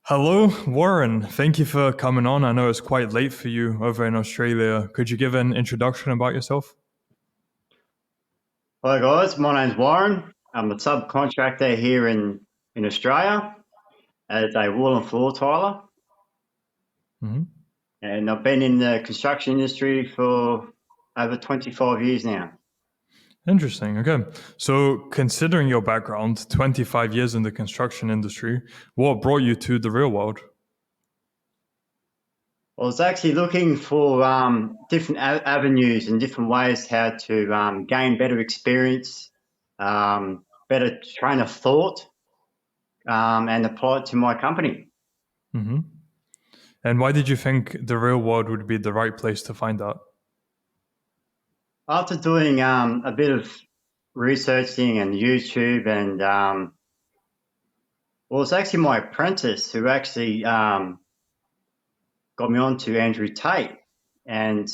Hello, Warren. Thank you for coming on. I know it's quite late for you over in Australia. Could you give an introduction about yourself? Hi guys, my name's Warren. I'm a subcontractor here in Australia as a wall and floor tiler, hmm and I've been in the construction industry for over 25 years now. Interesting. Okay. So, considering your background, 25 years in the construction industry, what brought you to the real world? I was actually looking for different avenues and different ways how to gain better experience, better train of thought, and apply it to my company. hmm And why did you think the real world would be the right place to find that? After doing a bit of researching and YouTube and well, it's actually my apprentice who actually got me on to Andrew Tate. And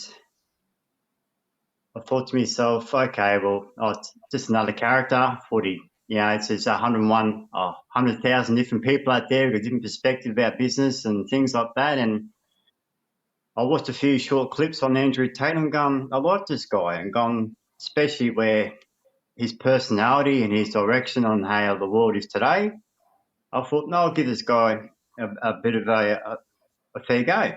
I thought to myself, okay, well, it's just another character, 40, it's just 101, 100,000 different people out there with a different perspective about business and things like that. And I watched a few short clips on Andrew Tate and gone, I like this guy, and gone, especially where his personality and his direction on how the world is today. I thought, no, I'll give this guy a bit of a fair go.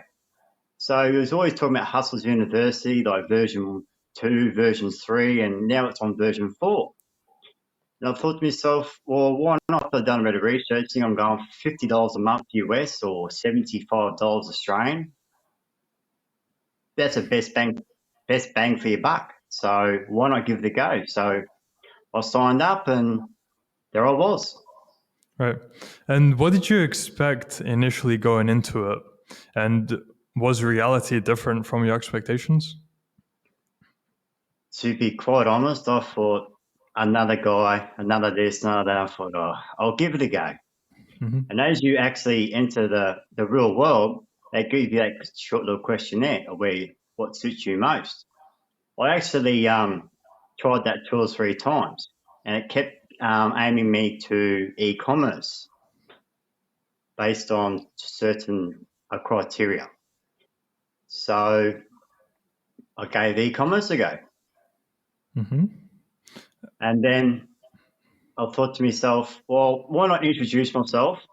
So he was always talking about Hustlers University, like version 2, version 3, and now it's on version 4. And I thought to myself, well, why not? I've done a bit of researching. I'm going $50 a month US or $75 Australian. That's the best bang for your buck. So why not give it a go? So I signed up and there I was. Right. And what did you expect initially going into it? And was reality different from your expectations? To be quite honest, I thought another guy, another this, another that. I thought, oh, I'll give it a go. hmm And as you actually enter the real world, they give you that short little questionnaire of what suits you most. I actually tried that 2 or 3 times, and it kept aiming me to e-commerce based on certain criteria. So I gave e-commerce a go, hmm and then I thought to myself, well, why not introduce myself?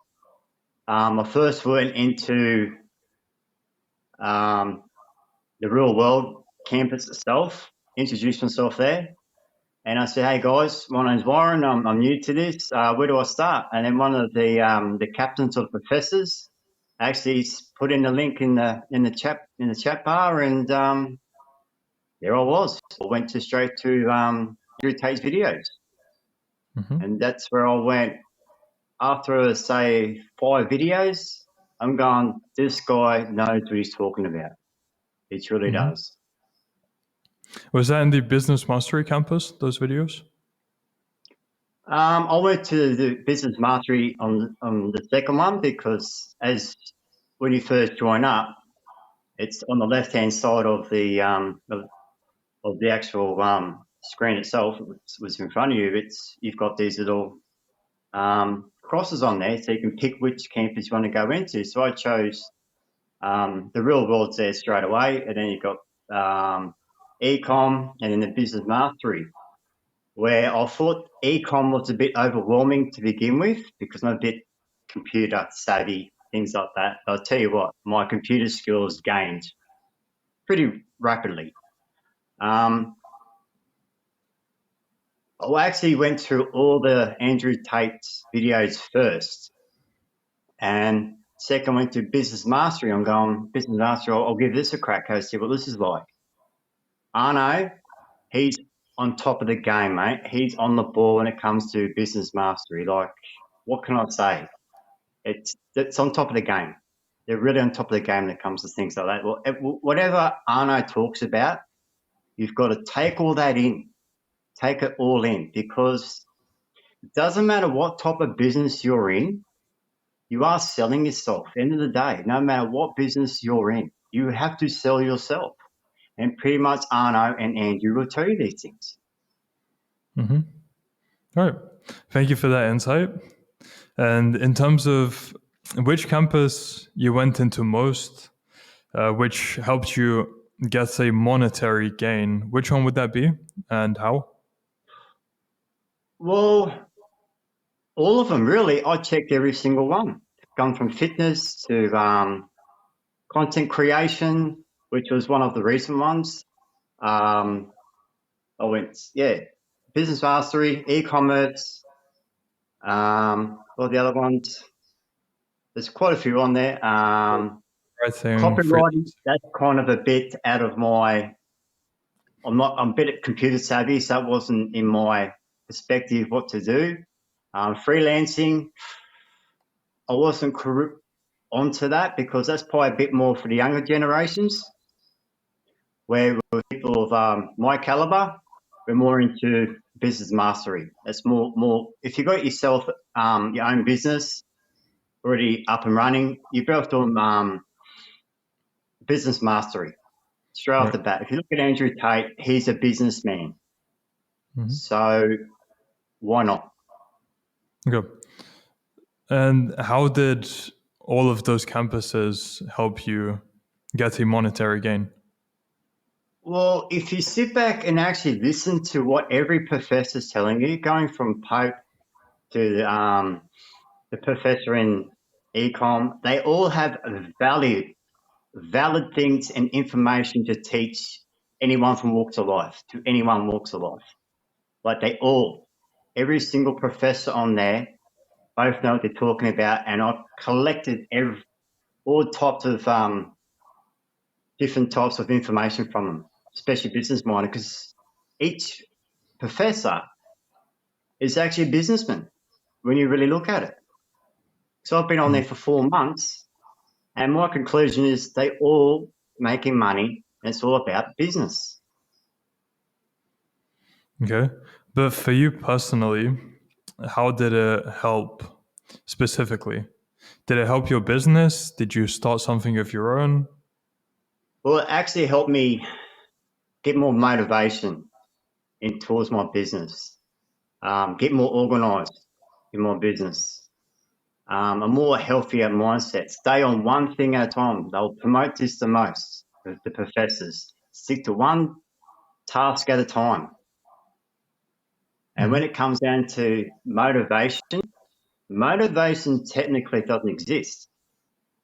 I first went into um, the real world campus itself, introduced myself there. And I said, hey guys, my name's Warren. I'm new to this. Where do I start? And then one of the captains of professors actually put in the link in the chat bar, and there I was. I went straight to Drew Tate's videos, hmm and that's where I went. After say 5 videos, I'm going, this guy knows what he's talking about. He truly hmm does. Was that in the Business Mastery campus, those videos? I went to the business mastery on the second one because as when you first join up, it's on the left hand side of the actual screen itself. Was in front of you. You've got these little crosses on there, so you can pick which campus you want to go into. So I chose the real world's there straight away, and then you've got ecom and then the business mastery, where I thought ecom was a bit overwhelming to begin with because I'm a bit computer savvy, things like that. But I'll tell you what, my computer skills gained pretty rapidly. I actually went through all the Andrew Tate's videos first, and second went to business mastery. I'm going business mastery. I'll give this a crack. I'll see what this is like. Arno, he's on top of the game, mate. He's on the ball when it comes to business mastery. Like, what can I say? It's on top of the game. They're really on top of the game when it comes to things like that. Well, whatever Arno talks about, you've got to take all that in, take it all in, because it doesn't matter what type of business you're in, you are selling yourself. At the end of the day, no matter what business you're in, you have to sell yourself. And pretty much Arno and Andrew will tell you these things. All right. Thank you for that insight. And in terms of which campus you went into most, which helped you get a monetary gain? Which one would that be, and how? Well, all of them really. I checked every single one. Gone from fitness to content creation, which was one of the recent ones. I went, business mastery, e-commerce, all the other ones. There's quite a few on there. Writing, Copywriting, freelance. that's kind of a bit out of my. I'm a bit computer savvy, so that wasn't in my perspective what to do. Freelancing, I wasn't onto that because that's probably a bit more for the younger generations, where with people of my caliber, we're more into business mastery. That's more. If you got yourself your own business already up and running, you're better off doing business mastery straight off Right. the bat. If you look at Andrew Tate, he's a businessman, so why not? Okay. And how did all of those campuses help you get a monetary gain? Well, if you sit back and actually listen to what every professor's telling you, going from Pope to the professor in ecom, they all have valid things and information to teach anyone from walks of life to anyone walks of life. Like every single professor on there, both know what they're talking about, and I've collected all types of different types of information from them, especially business minded, because each professor is actually a businessman when you really look at it. So I've been on there for 4 months, and my conclusion is they all making money, and it's all about business. Okay. But for you personally, how did it help specifically? Did it help your business? Did you start something of your own? Well, it actually helped me get more motivation towards my business, get more organized in my business, a more healthier mindset, stay on one thing at a time. They'll promote this the most, the professors. Stick to one task at a time. And when it comes down to motivation technically doesn't exist.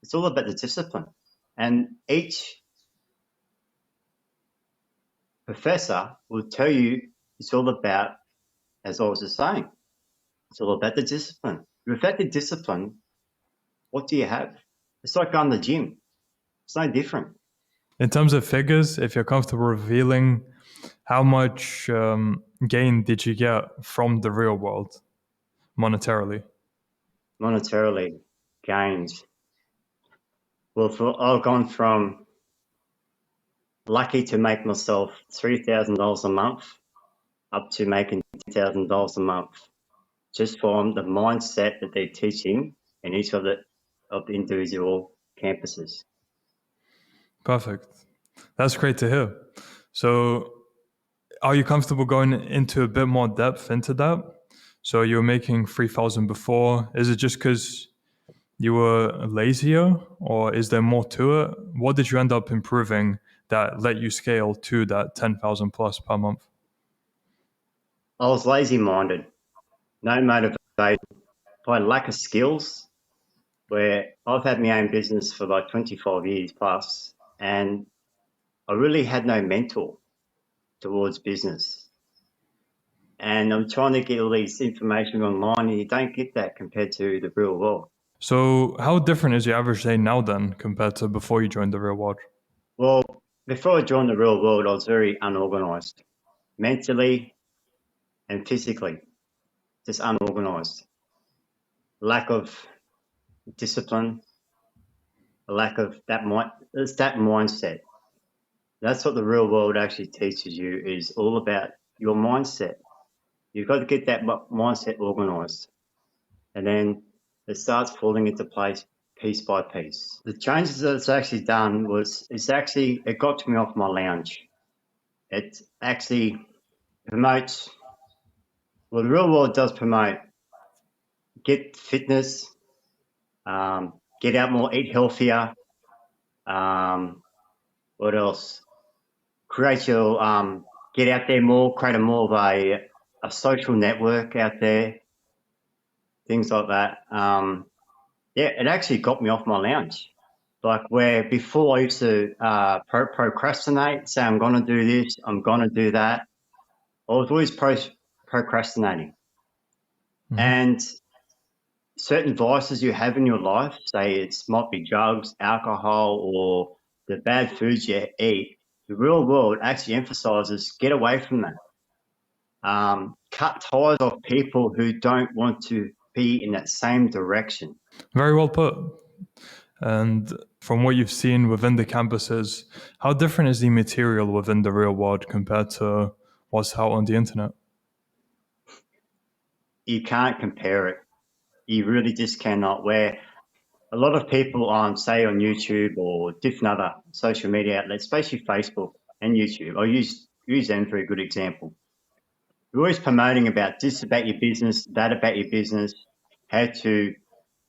It's all about the discipline. And each professor will tell you it's all about, as I was just saying, it's all about the discipline. Without the discipline, what do you have? It's like going to the gym. It's no different. In terms of figures, if you're comfortable revealing, how much gain did you get from the real world monetarily? Monetarily gains. Well, I've gone from lucky to make myself $3,000 a month up to making $10,000 a month, just from the mindset that they're teaching in each of the individual campuses. Perfect. That's great to hear. So, are you comfortable going into a bit more depth into that? So, you were making 3,000 before. Is it just because you were lazier, or is there more to it? What did you end up improving that let you scale to that 10,000 plus per month? I was lazy-minded, no motivation, by lack of skills, where I've had my own business for like 25 years plus, and I really had no mentor towards business. And I'm trying to get all these information online, and you don't get that compared to the real world. So, how different is your average day now then compared to before you joined the real world? Well, before I joined the real world, I was very unorganized, mentally and physically, just unorganized. Lack of discipline, a lack of it's that mindset. That's what the real world actually teaches you, is all about your mindset. You've got to get that mindset organized, and then it starts falling into place piece by piece. The changes that it's actually done it got me off my lounge. It actually promotes, well, the real world does promote get fitness, Get out more, eat healthier. What else? Create your get out there more, create more of a social network out there, things like that. Yeah, it actually got me off my lounge. Like where before I used to procrastinate, say I'm going to do this, I'm going to do that. I was always procrastinating. And certain vices you have in your life, say it might be drugs, alcohol, or the bad foods you eat, the real world actually emphasizes get away from that. Cut ties off people who don't want to be in that same direction. Very well put. And from what you've seen within the campuses, how different is the material within the real world compared to what's out on the internet? You can't compare it. You really just cannot. Where a lot of people say on YouTube or different other social media outlets, especially Facebook and YouTube, I use them for a good example. You're always promoting about this about your business, that about your business, how to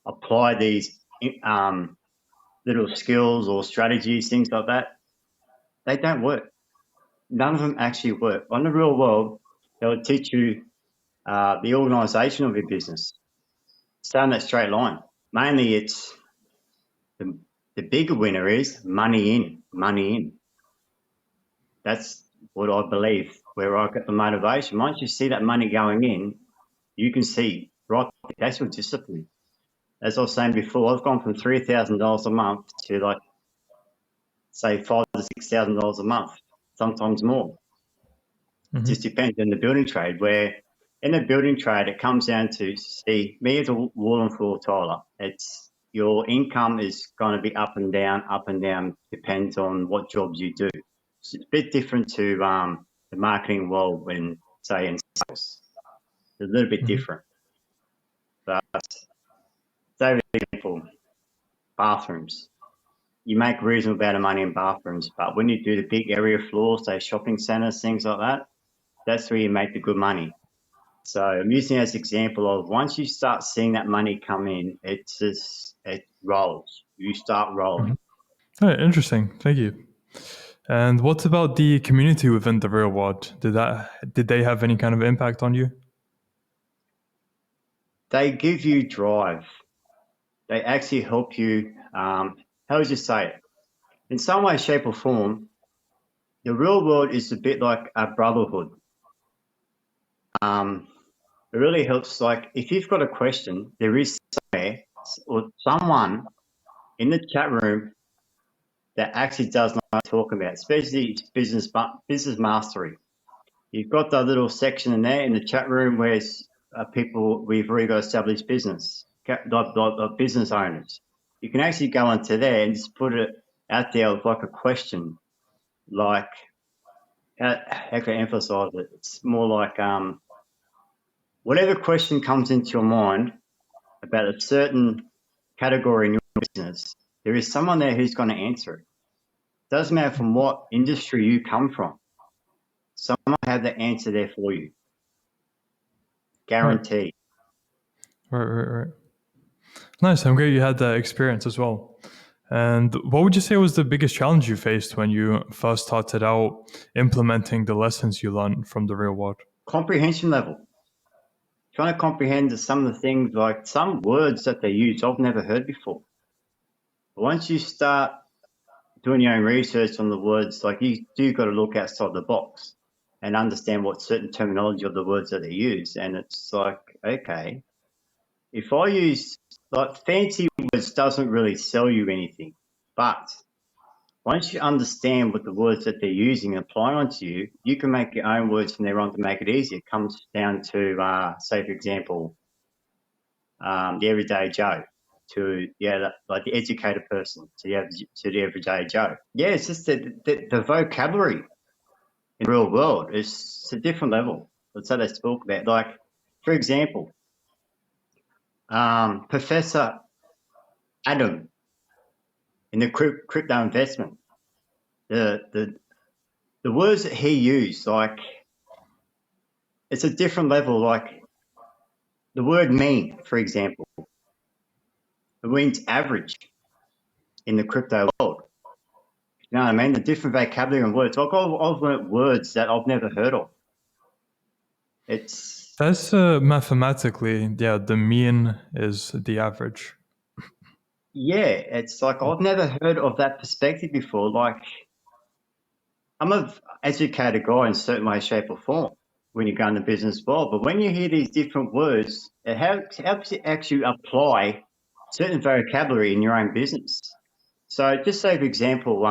apply these little skills or strategies, things like that. They don't work. None of them actually work. On the real world, they'll teach you the organisation of your business. Stay on that straight line. Mainly, it's the bigger winner is money in, money in. That's what I believe, where I get the motivation. Once you see that money going in, you can see, right, that's your discipline. As I was saying before, I've gone from $3,000 a month to like, say, $5,000 to $6,000 a month, sometimes more. It just depends on the building trade, where in the building trade, it comes down to, see, me as a wall and floor tiler, it's your income is going to be up and down, depends on what jobs you do. It's a bit different to the marketing world when, say, in sales. It's a little bit different. But, say, for example, bathrooms. You make reasonable amount of money in bathrooms, but when you do the big area floors, say shopping centers, things like that, that's where you make the good money. So I'm using it as an example of once you start seeing that money come in, it rolls. You start rolling. Oh, interesting. Thank you. And what about the community within the real world? Did they have any kind of impact on you? They give you drive. They actually help you. How would you say it? In some way, shape, or form, the real world is a bit like a brotherhood. It really helps. Like if you've got a question, there is somewhere or someone in the chat room that actually does not talk about, especially business mastery. You've got that little section in there in the chat room where people we've already got established business, business owners. You can actually go into there and just put it out there with like a question, like how can I emphasize it? It's more like whatever question comes into your mind about a certain category in your business, there is someone there who's going to answer it. Doesn't matter from what industry you come from. Someone will have the answer there for you. Guaranteed. Right. Nice. I'm glad you had that experience as well. And what would you say was the biggest challenge you faced when you first started out implementing the lessons you learned from the real world? Comprehension level. Trying to comprehend some of the things, like some words that they use I've never heard before. But once you start doing your own research on the words, like you do got to look outside the box and understand what certain terminology of the words that they use. And it's like, okay, if I use like fancy words doesn't really sell you anything, but once you understand what the words that they're using and apply onto you, you can make your own words from there on to make it easier. It comes down to, say, for example, the everyday Joe to, like the educated person to the everyday Joe. Yeah, it's just the vocabulary in the real world is a different level. Let's say they talk about, like, for example, Professor Adam in the crypto investment, the words that he used, like, it's a different level. Like the word meme, for example. wins average in the crypto world. You know what I mean? The different vocabulary and words. I've learned words that I've never heard of. That's mathematically, yeah, the mean is the average. Yeah, it's like I've never heard of that perspective before. Like, I'm an educated guy in certain way, shape, or form when you go in the business world. But when you hear these different words, it helps you actually apply certain vocabulary in your own business. So just say, for example,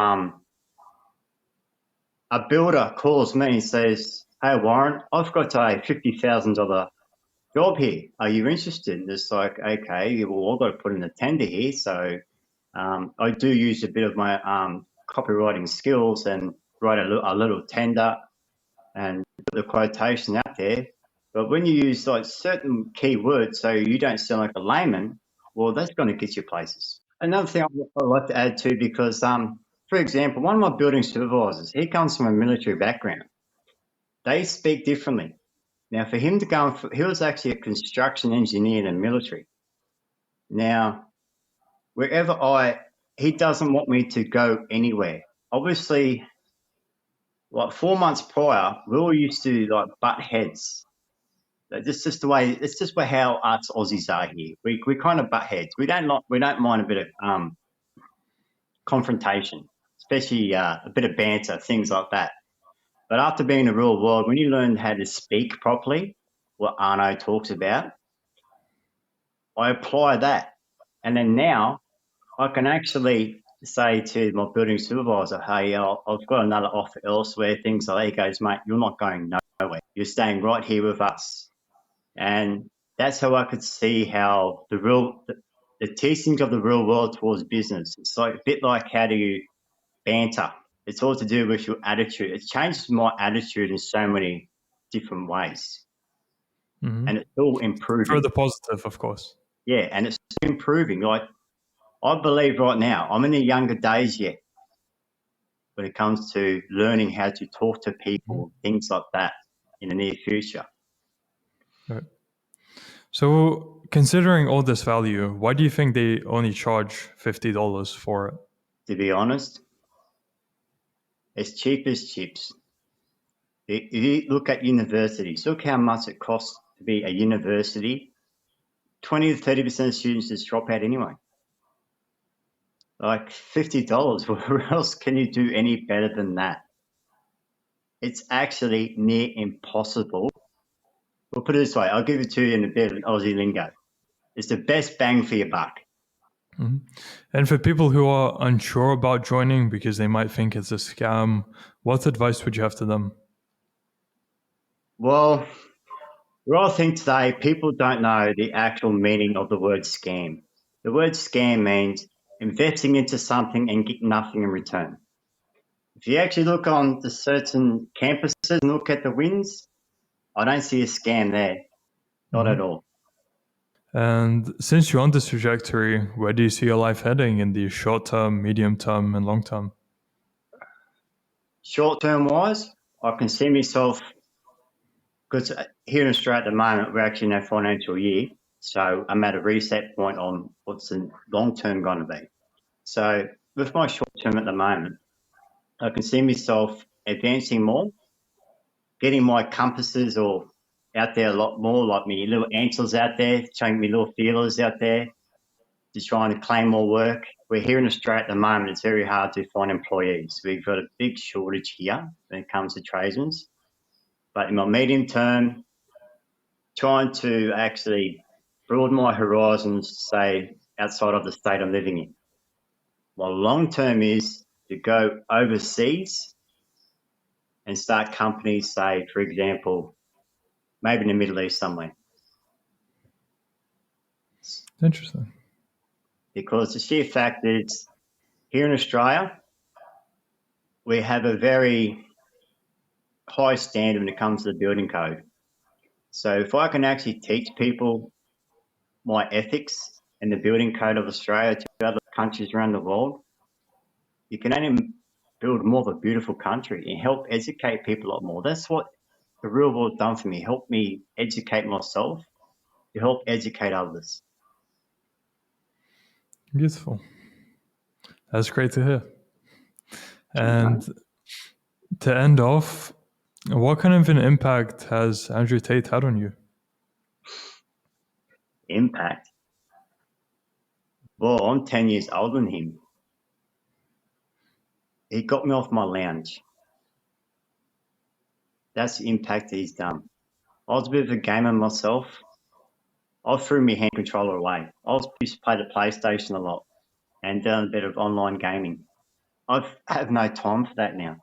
a builder calls me and says, "Hey, Warren, I've got a $50,000 job here. Are you interested?" And it's like, okay, well, I've got to put in a tender here. So I do use a bit of my copywriting skills and write a little tender and put the quotation out there. But when you use like certain keywords so you don't sound like a layman, well, that's going to get you places. Another thing I'd like to add too, because for example, one of my building supervisors, he comes from a military background. They speak differently. Now, for him to go, he was actually a construction engineer in the military. Now, he doesn't want me to go anywhere. Obviously, like 4 months prior, we all used to like butt heads. It's just how us Aussies are here. We kind of butt heads. We don't mind a bit of confrontation, especially a bit of banter, things like that. But after being in the real world, when you learn how to speak properly, what Arno talks about, I apply that. And then now I can actually say to my building supervisor, "Hey, I've got another offer elsewhere," things like that. He goes, "Mate, you're not going nowhere. You're staying right here with us." And that's how I could see how the teachings of the real world towards business. It's like a bit like how do you banter. It's all to do with your attitude. It changes my attitude in so many different ways. Mm-hmm. And it's all improving. For the positive, of course. Yeah, and it's improving. Like, I believe right now, I'm in the younger days yet when it comes to learning how to talk to people, things like that in the near future. Right. So, considering all this value, why do you think they only charge $50 for it? To be honest, it's cheap as chips. If you look at universities, look how much it costs to be a university. 20 to 30% of students just drop out anyway. Like $50, where else can you do any better than that? It's actually near impossible. We'll put it this way, I'll give it to you in a bit of Aussie lingo. It's the best bang for your buck. Mm-hmm. And for people who are unsure about joining because they might think it's a scam, what advice would you have to them? Well, I think today people don't know the actual meaning of the word scam. The word scam means investing into something and get nothing in return. If you actually look on the certain campuses and look at the wins, I don't see a scam there. Not at all. And since you're on this trajectory, where do you see your life heading in the short term, medium term, and long term? Short term wise, I can see myself, because here in Australia at the moment, we're actually in our financial year. So I'm at a reset point on what's the long term going to be. So with my short term at the moment, I can see myself advancing more, getting my compasses or out there a lot more, like me little antlers out there, showing me little feelers out there, just trying to claim more work. We're here in Australia at the moment, it's very hard to find employees. We've got a big shortage here when it comes to tradesmen. But in my medium term, trying to actually broaden my horizons, say, outside of the state I'm living in. My long term is to go overseas and start companies, say, for example, maybe in the Middle East somewhere. Interesting. Because the sheer fact is, here in Australia, we have a very high standard when it comes to the building code. So if I can actually teach people my ethics and the building code of Australia to other countries around the world, you can only build more of a beautiful country and help educate people a lot more. That's what the real world done for me. Help me educate myself to help educate others. Beautiful. That's great to hear. And to end off, what kind of an impact has Andrew Tate had on you? Impact. Well, I'm 10 years older than him. He got me off my lounge. That's the impact he's done. I was a bit of a gamer myself. I threw my hand controller away. I used to play the PlayStation a lot and done a bit of online gaming. I have no time for that now.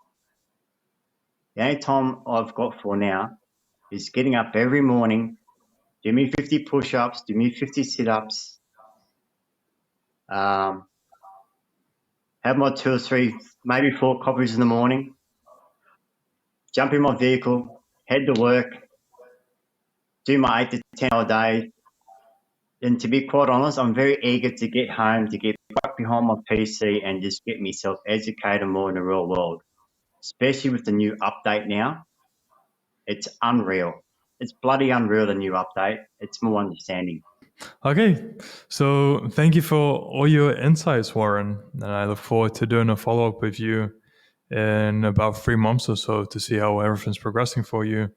The only time I've got for now is getting up every morning, do me 50 push-ups, do me 50 sit-ups, have my 2 or 3, maybe 4 coffees in the morning, jump in my vehicle, head to work, do my 8 to 10 hour day. And to be quite honest, I'm very eager to get home, to get back behind my PC and just get myself educated more in the real world, especially with the new update now. It's unreal. It's bloody unreal, the new update. It's more understanding. Okay, so thank you for all your insights, Warren. And I look forward to doing a follow up with you in about 3 months or so to see how everything's progressing for you.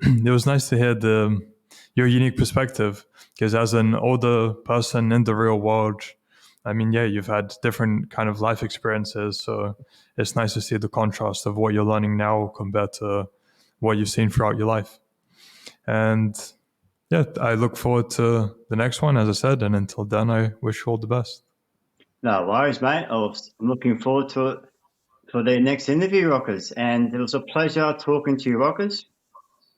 It was nice to hear your unique perspective, because as an older person in the real world, I mean, yeah, you've had different kind of life experiences. So it's nice to see the contrast of what you're learning now compared to what you've seen throughout your life. And yeah, I look forward to the next one, as I said. And until then, I wish you all the best. No worries, mate. I'm looking forward to it for the next interview, Rockers. And it was a pleasure talking to you, Rockers.